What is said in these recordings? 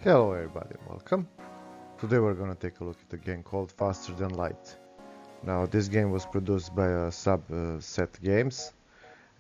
Hello everybody, welcome. Today we're gonna take a look at a game called Faster Than Light. Now this game was produced by Subset Games,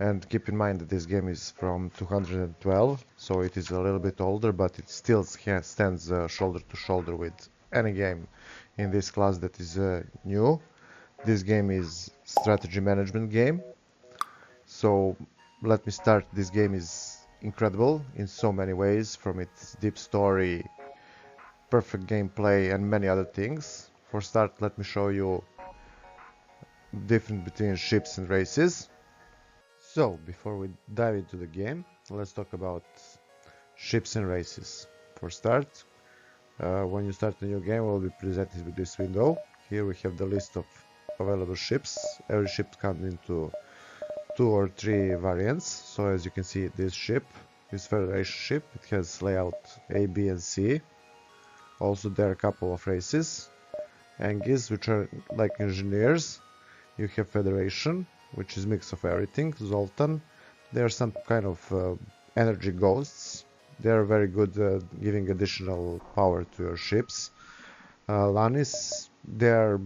and keep in mind that this game is from 2012, so it is a little bit older, but it still stands shoulder to shoulder with any game in this class that is new. This game is strategy management game. So let me start. This game is incredible in so many ways, from its deep story, perfect gameplay, and many other things. For start, let me show you difference between ships and races. So before we dive into the game, let's talk about ships and races. For start, when you start a new game, we'll be presented with this window. Here we have the list of available ships. Every ship comes into 2 or 3 variants. So as you can see, this ship, this Federation ship, it has layout A, B, and C. Also, there are a couple of races. Anguis, which are like engineers. You have Federation, which is mix of everything. Zoltan, they are some kind of energy ghosts. They are very good at giving additional power to your ships. Lanis, they are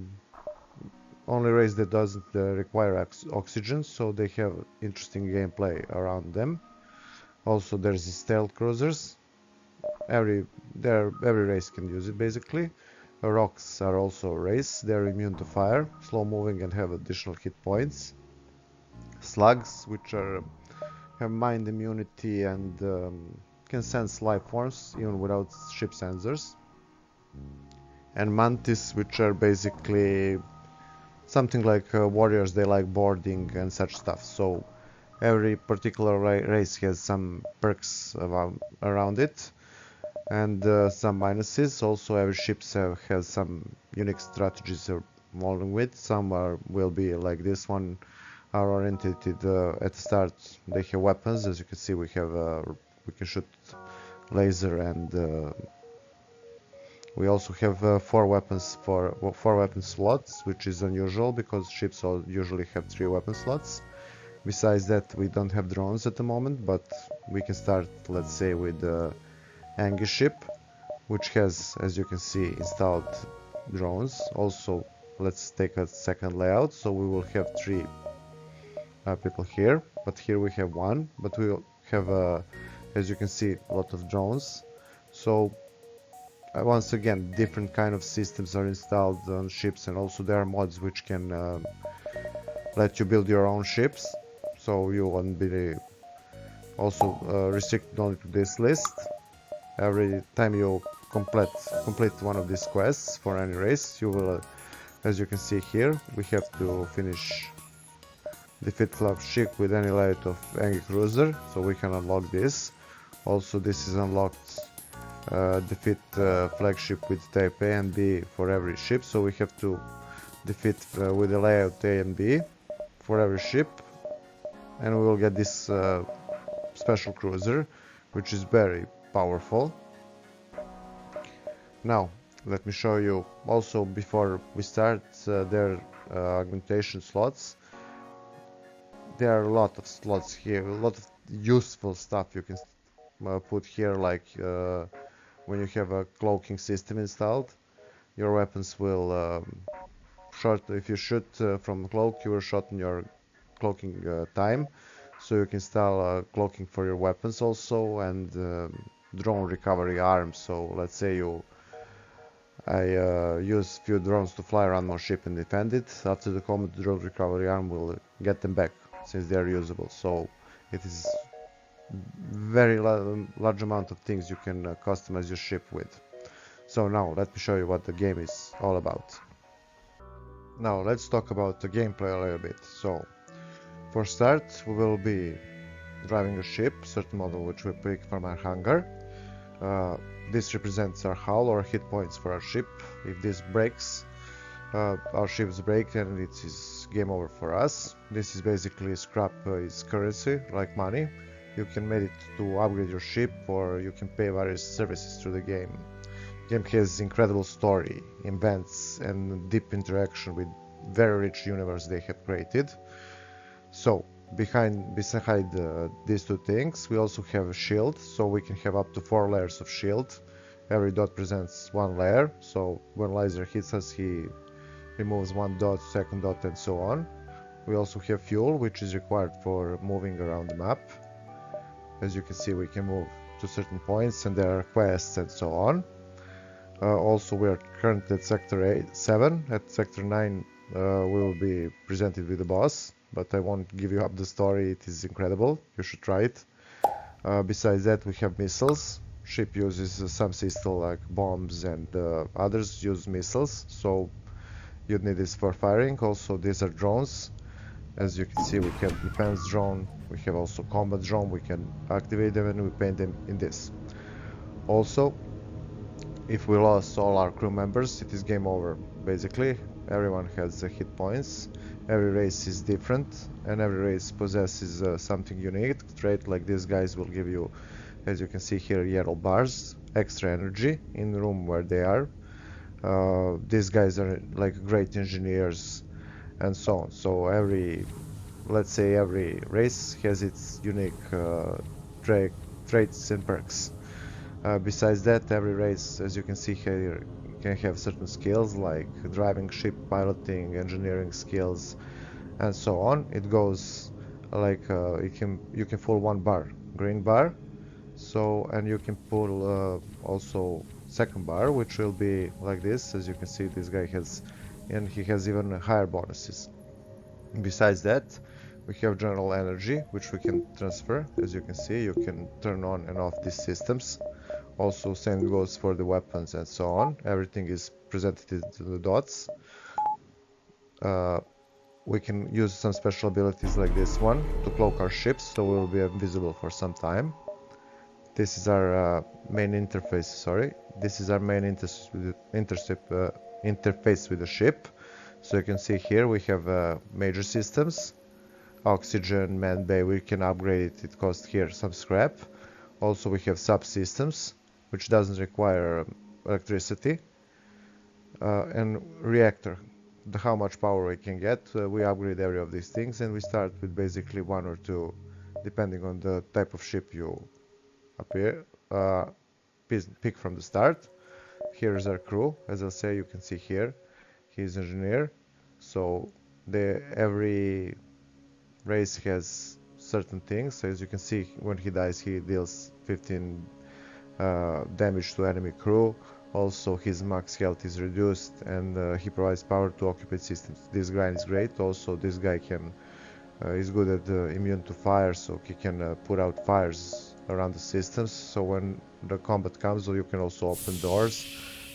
only race that doesn't require oxygen, so they have interesting gameplay around them. Also, there's the stealth cruisers. Every race can use it basically. Rocks are also a race. They're immune to fire, slow moving, and have additional hit points. Slugs, which have mind immunity and can sense life forms even without ship sensors. And mantis, which are basically something like warriors. They like boarding and such stuff. So every particular race has some perks around it, and some minuses. Also, every ship has some unique strategies they're rolling with. Some will be like this one, are oriented at the start. They have weapons. As you can see, we can shoot laser, and we also have 4 weapon slots, which is unusual because ships usually have 3 weapon slots. Besides that, we don't have drones at the moment, but we can start, let's say, with Anguis ship, which has, as you can see, installed drones. Also, let's take a second layout. So we will have 3 people here, but here we have 1, but we have, as you can see, a lot of drones. So once again, different kind of systems are installed on ships, and also there are mods which can let you build your own ships, so you won't be also restricted only to this list. Every time you complete one of these quests for any race, you will, as you can see here, we have to defeat flagship with any layout of Anguis cruiser, so we can unlock this. Also, this is unlocked. Defeat flagship with type A and B for every ship, so we have to defeat with the layout A and B for every ship, and we will get this special cruiser, which is very powerful. Now let me show you also, before we start, their augmentation slots. There are a lot of slots here, a lot of useful stuff you can put here, like when you have a cloaking system installed, your weapons will if you shoot from cloak, you will shorten your cloaking time. So you can install cloaking for your weapons also, and drone recovery arms. So let's say I use few drones to fly around my ship and defend it. After the combat, the drone recovery arm will get them back since they are usable. So it is very large amount of things you can customize your ship with. So now let me show you what the game is all about. Now let's talk about the gameplay a little bit. So for start, we will be driving a ship, certain model which we pick from our hangar. This represents our hull or hit points for our ship. If this breaks, our ships break, and it is game over for us. This is basically scrap is currency, like money. You can make it to upgrade your ship, or you can pay various services through the game. The game has incredible story, events, and deep interaction with very rich universe they have created. So beside these 2 things, we also have a shield, so we can have up to 4 layers of shield, every dot presents one layer, so when laser hits us he removes one dot, second dot, and so on. We also have fuel, which is required for moving around the map. As you can see, we can move to certain points and there are quests and so on. Also, we are currently at sector 7. At sector 9 we will be presented with the boss, but I won't give you up the story, it is incredible, you should try it. Besides that, we have missiles. Ship uses some system like bombs, and others use missiles, so you'd need this for firing. Also, these are drones. As you can see, we have defense drone, we have also combat drone, we can activate them and we paint them in this. Also, if we lost all our crew members, it is game over, basically. Everyone has hit points, every race is different, and every race possesses something unique. Trait like these guys will give you, as you can see here, yellow bars, extra energy in the room where they are. These guys are like great engineers and so on. So let's say every race has its unique traits and perks. Besides that, every race, as you can see here, can have certain skills like driving ship, piloting, engineering skills, and so on. It goes like you can pull one bar, green bar, and you can pull also second bar, which will be like this. As you can see, this guy has, and he has even higher bonuses. Besides that, we have general energy, which we can transfer. As you can see, you can turn on and off these systems. Also, same goes for the weapons and so on. Everything is presented to the dots. We can use some special abilities like this one to cloak our ships, so we will be invisible for some time. This is our main interface. Sorry, this is our main interface with the ship. So you can see here we have major systems, oxygen, man bay. We can upgrade it. It costs here some scrap. Also, we have subsystems, which doesn't require electricity, and reactor. How much power we can get, we upgrade every of these things, and we start with basically one or two, depending on the type of ship you pick from the start. Here's our crew. As I say, you can see here, he's engineer. So every race has certain things. So as you can see, when he dies, he deals 15 damage to enemy crew. Also, his max health is reduced, and he provides power to occupied systems. This guy is great. Also, this guy is good at immune to fire, so he can put out fires around the systems. So when the combat comes, you can also open doors.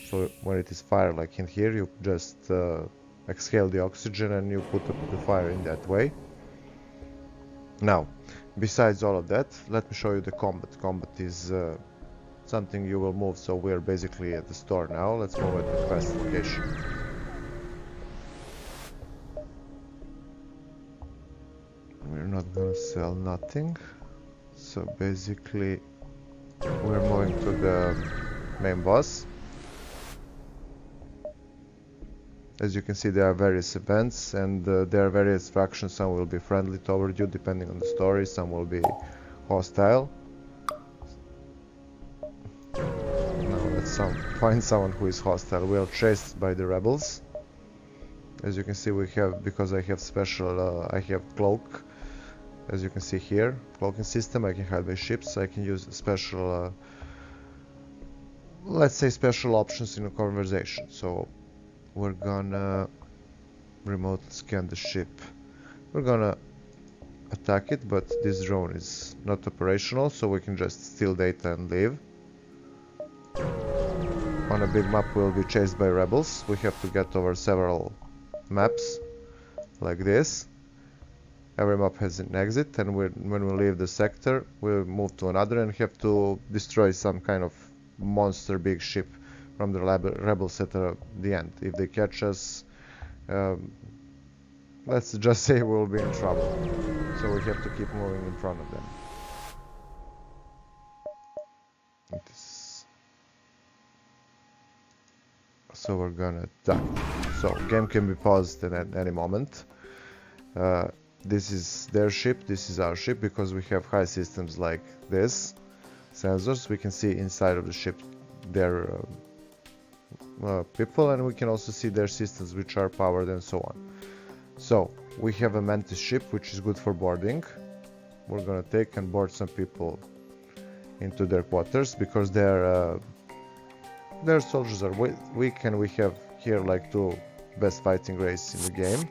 So when it is fire, like in here, you just exhale the oxygen and you put the fire in that way. Now, besides all of that, let me show you the combat. Combat is something you will move, so we're basically at the store now. Let's move at the quest location. We're not gonna sell nothing, so basically we're moving to the main boss. As you can see, there are various events, and there are various factions. Some will be friendly toward you depending on the story, some will be hostile. Find someone who is hostile. We are chased by the rebels. As you can see, because I have special, I have cloak. As you can see here, cloaking system. I can hide my ships. I can use special, let's say special options in a conversation. So we're gonna remotely scan the ship. We're gonna attack it, but this drone is not operational, so we can just steal data and leave. On a big map we'll be chased by rebels. We have to get over several maps like this. Every map has an exit, and when we leave the sector we move to another and have to destroy some kind of monster big ship from the rebels at the end. If they catch us, let's just say we'll be in trouble. So we have to keep moving in front of them. So we're gonna attack. So game can be paused at any moment. This is their ship, this is our ship. Because we have high systems like this, sensors, we can see inside of the ship their people, and we can also see their systems which are powered and so on. So we have a Mantis ship which is good for boarding. We're gonna take and board some people into their quarters because their soldiers are weak, and we have here like 2 best fighting race in the game.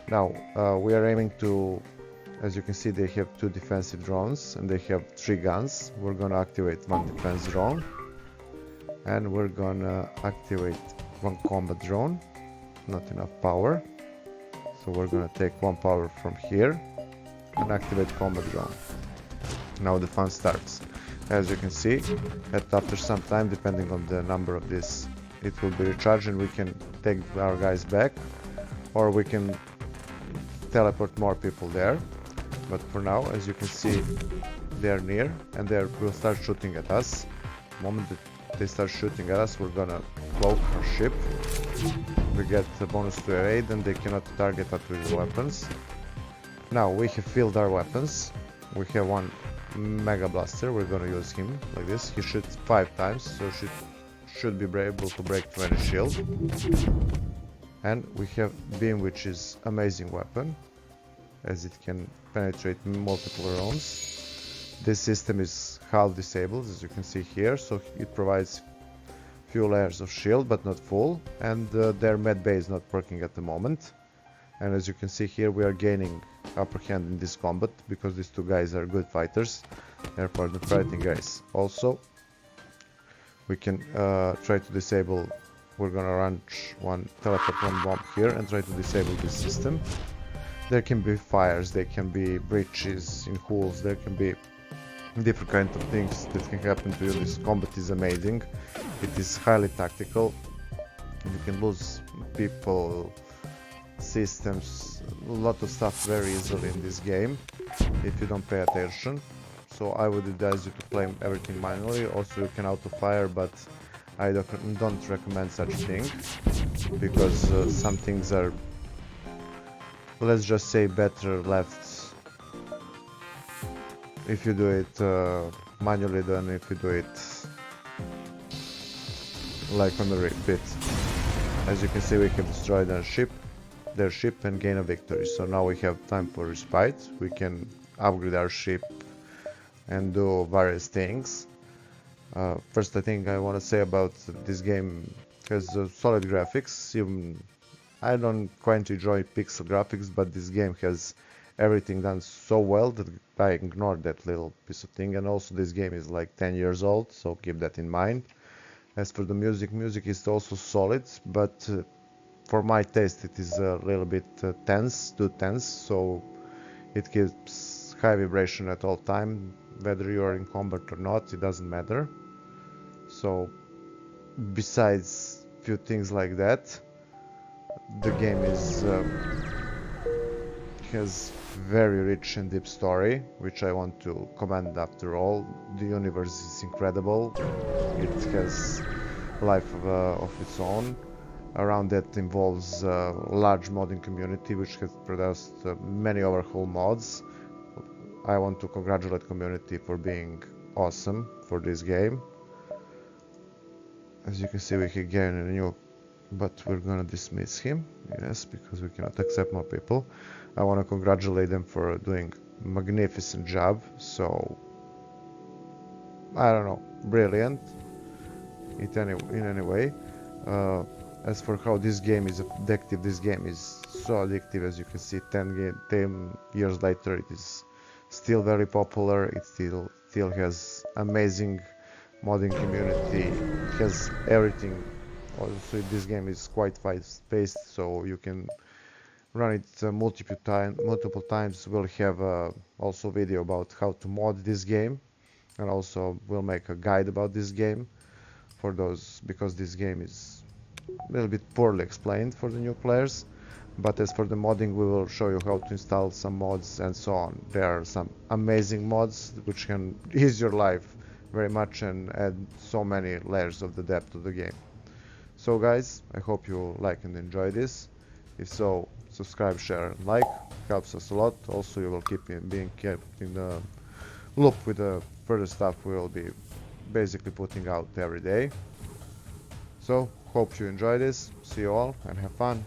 Now we are aiming to, as you can see, they have 2 defensive drones and they have 3 guns. We're gonna activate 1 defense drone, and we're gonna activate 1 combat drone. Not enough power, so we're gonna take 1 power from here and activate combat drone. Now the fun starts. As you can see, after some time, depending on the number of this, it will be recharged and we can take our guys back, or we can teleport more people there. But for now, as you can see, they're near and they will start shooting at us. The moment that they start shooting at us, we're gonna cloak our ship. We get a bonus to evade and they cannot target us with weapons. Now we have filled our weapons. We have 1 Mega Blaster. We're gonna use him like this. He shoots 5 times, so should be able to break 20 shield. And we have Beam, which is amazing weapon, as it can penetrate multiple rounds. This system is half disabled, as you can see here, so it provides few layers of shield but not full, and their med bay is not working at the moment. And as you can see here, we are gaining upper hand in this combat because these 2 guys are good fighters, therefore the fighting guys. Also, we can try to disable. We're gonna teleport 1 bomb here and try to disable this system. There can be fires, there can be breaches in hulls, there can be different kinds of things that can happen to you. This combat is amazing. It is highly tactical. You can lose people, systems, a lot of stuff very easily in this game if you don't pay attention. So I would advise you to play everything manually. Also you can auto fire, but I don't recommend such thing because some things are, let's just say, better left if you do it manually than if you do it like on the repeat. As you can see, we have destroyed their ship and gain a victory. So now we have time for respite. We can upgrade our ship and do various things. First, I think I want to say about this game has solid graphics. Even I don't quite enjoy pixel graphics, but this game has everything done so well that I ignored that little piece of thing. And also this game is like 10 years old, so keep that in mind. As for the music is also solid, but for my taste it is a little bit too tense, so it gives high vibration at all time, whether you are in combat or not, it doesn't matter. So besides few things like that, the game has very rich and deep story, which I want to commend. After all, the universe is incredible. It has life of its own. Around that involves a large modding community which has produced many overhaul mods. I want to congratulate community for being awesome for this game. As you can see, we can gain a new, but we're gonna dismiss him, yes, because we cannot accept more people. I want to congratulate them for doing a magnificent job. So I don't know, brilliant in any way. As for how this game is addictive, this game is so addictive. As you can see, 10 years later, it is still very popular. It still has amazing modding community. It has everything. Also, this game is quite fast-paced, so you can run it multiple times. We'll have also video about how to mod this game, and also we'll make a guide about this game for those, because this game is a little bit poorly explained for the new players. But as for the modding, we will show you how to install some mods and so on. There are some amazing mods which can ease your life very much and add so many layers of the depth of the game. So guys, I hope you like and enjoy this. If so, subscribe, share and like, helps us a lot. Also, you will being kept in the loop with the further stuff we will be basically putting out every day. So hope you enjoy this, see you all and have fun.